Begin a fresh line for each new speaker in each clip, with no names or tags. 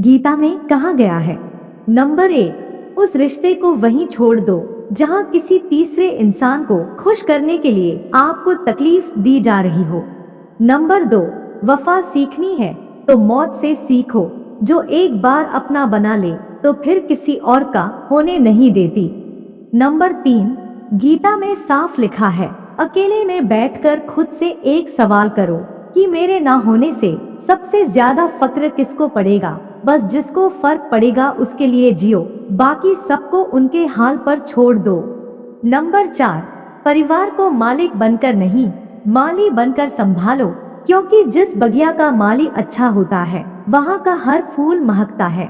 गीता में कहा गया है। नंबर 1, उस रिश्ते को वहीं छोड़ दो जहां किसी तीसरे इंसान को खुश करने के लिए आपको तकलीफ दी जा रही हो। नंबर 2, वफा सीखनी है तो मौत से सीखो, जो एक बार अपना बना ले तो फिर किसी और का होने नहीं देती। नंबर 3, गीता में साफ लिखा है, अकेले में बैठकर खुद से एक सवाल करो कि मेरे ना होने से सबसे ज्यादा फक्र किसको पड़ेगा। बस जिसको फर्क पड़ेगा उसके लिए जियो, बाकी सबको उनके हाल पर छोड़ दो। नंबर 4, परिवार को मालिक बनकर नहीं, माली बनकर संभालो, क्योंकि जिस बगिया का माली अच्छा होता है वहाँ का हर फूल महकता है।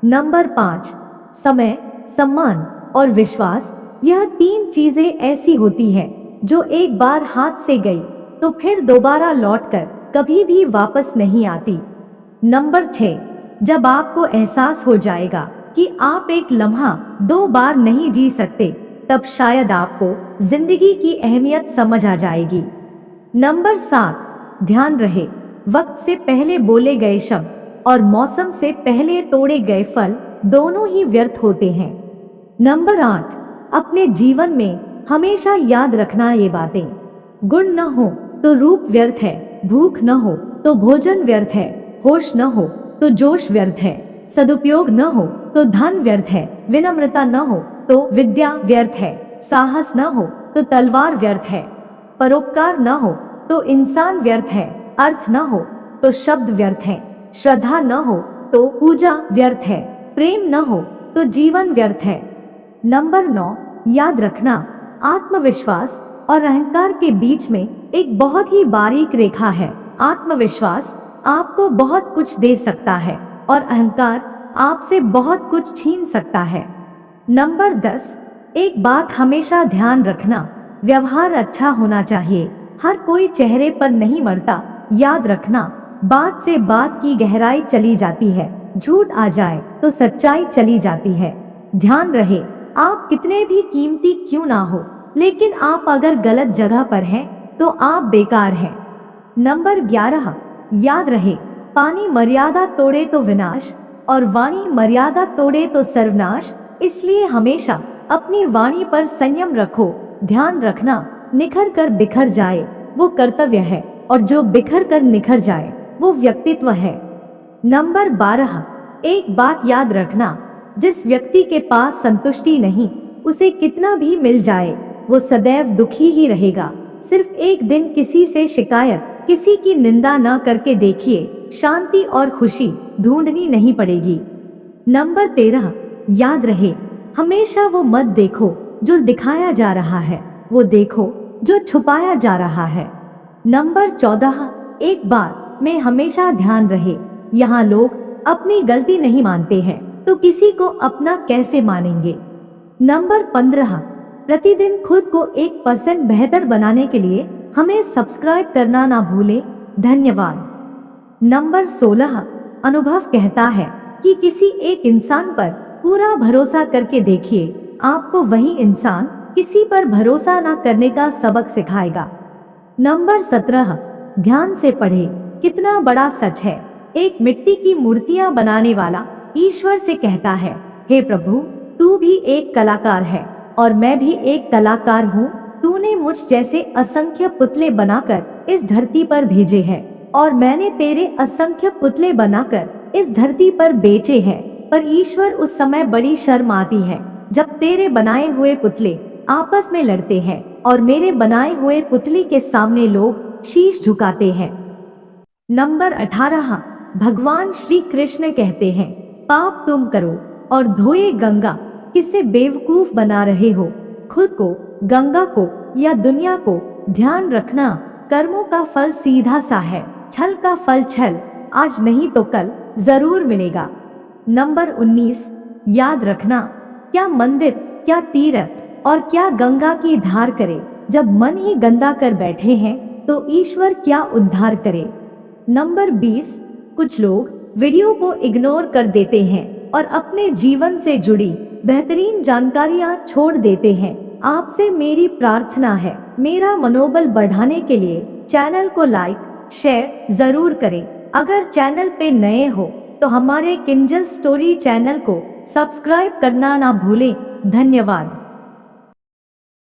नंबर 5, समय, सम्मान और विश्वास, यह 3 चीजें ऐसी होती हैं जो एक बार हाथ से गई तो फिर दोबारा लौटकर कभी भी वापस नहीं आती। नंबर 6, जब आपको एहसास हो जाएगा कि आप एक लम्हा 2 बार नहीं जी सकते, तब शायद आपको जिंदगी की अहमियत समझ आ जाएगी। नंबर 7, ध्यान रहे, वक्त से पहले बोले गए शब्द और मौसम से पहले तोड़े गए फल दोनों ही व्यर्थ होते हैं। नंबर 8, अपने जीवन में हमेशा याद रखना ये बातें, गुण न हो तो रूप व्यर्थ है, भूख न हो तो भोजन व्यर्थ है, होश न हो तो जोश व्यर्थ है, सदुपयोग न हो तो धन व्यर्थ है, विनम्रता न हो तो विद्या व्यर्थ है, साहस न हो तो तलवार व्यर्थ है, परोपकार न हो तो इंसान व्यर्थ है, अर्थ न हो तो शब्द व्यर्थ है, श्रद्धा न हो तो पूजा व्यर्थ है, प्रेम न हो तो जीवन व्यर्थ है। नंबर 9, याद रखना, आत्मविश्वास और अहंकार के बीच में एक बहुत ही बारीक रेखा है। आत्मविश्वास आपको बहुत कुछ दे सकता है और अहंकार आपसे बहुत कुछ छीन सकता है। नंबर 10, एक बात हमेशा ध्यान रखना, व्यवहार अच्छा होना चाहिए, हर कोई चेहरे पर नहीं मरता। याद रखना, बात से बात की गहराई चली जाती है, झूठ आ जाए तो सच्चाई चली जाती है। ध्यान रहे, आप कितने भी कीमती क्यों ना हो, लेकिन आप अगर गलत जगह पर हैं तो आप बेकार हैं। नंबर 11, याद रहे, पानी मर्यादा तोड़े तो विनाश और वाणी मर्यादा तोड़े तो सर्वनाश, इसलिए हमेशा अपनी वाणी पर संयम रखो। ध्यान रखना, निखर कर बिखर जाए वो कर्तव्य है और जो बिखर कर निखर जाए वो व्यक्तित्व है। नंबर 12, एक बात याद रखना, जिस व्यक्ति के पास संतुष्टि नहीं, उसे कितना भी मिल जाए वो सदैव दुखी ही रहेगा। सिर्फ एक दिन किसी से शिकायत, किसी की निंदा न करके देखिए, शांति और खुशी ढूंढनी नहीं पड़ेगी। नंबर 13, याद रहे, हमेशा वो मत देखो जो दिखाया जा रहा है, वो देखो जो छुपाया जा रहा है। नंबर 14, एक बात में हमेशा ध्यान रहे, यहाँ लोग अपनी गलती नहीं मानते हैं तो किसी को अपना कैसे मानेंगे। नंबर 15, प्रतिदिन खुद को 1% बेहतर बनाने के लिए हमें सब्सक्राइब करना ना भूलें। धन्यवाद। नंबर 16, अनुभव कहता है कि किसी एक इंसान पर पूरा भरोसा करके देखिए, आपको वही इंसान किसी पर भरोसा ना करने का सबक सिखाएगा। नंबर 17, ध्यान से पढ़े, कितना बड़ा सच है। एक मिट्टी की मूर्तियां बनाने वाला ईश्वर से कहता है, हे प्रभु, तू भी एक कलाकार है और मैं भी एक कलाकार हूँ। तूने मुझ जैसे असंख्य पुतले बनाकर इस धरती पर भेजे हैं और मैंने तेरे असंख्य पुतले बनाकर इस धरती पर बेचे हैं। पर ईश्वर, उस समय बड़ी शर्म आती है जब तेरे बनाए हुए पुतले आपस में लड़ते हैं और मेरे बनाए हुए पुतले के सामने लोग शीश झुकाते हैं। नंबर 18, भगवान श्री कृष्ण कहते हैं, पाप तुम करो और धोए गंगा, किसे बेवकूफ बना रहे हो, खुद को, गंगा को या दुनिया को। ध्यान रखना, कर्मों का फल सीधा सा है, छल का फल छल आज नहीं तो कल जरूर मिलेगा। नंबर 19, याद रखना, क्या मंदिर, क्या तीर्थ और क्या गंगा की धार करे, जब मन ही गंदा कर बैठे हैं तो ईश्वर क्या उद्धार करे। नंबर 20, कुछ लोग वीडियो को इग्नोर कर देते हैं और अपने जीवन से जुड़ी बेहतरीन जानकारियां छोड़ देते हैं। आपसे मेरी प्रार्थना है, मेरा मनोबल बढ़ाने के लिए चैनल को लाइक शेयर जरूर करें। अगर चैनल पे नए हो तो हमारे किंजल स्टोरी चैनल को सब्सक्राइब करना ना भूलें। धन्यवाद।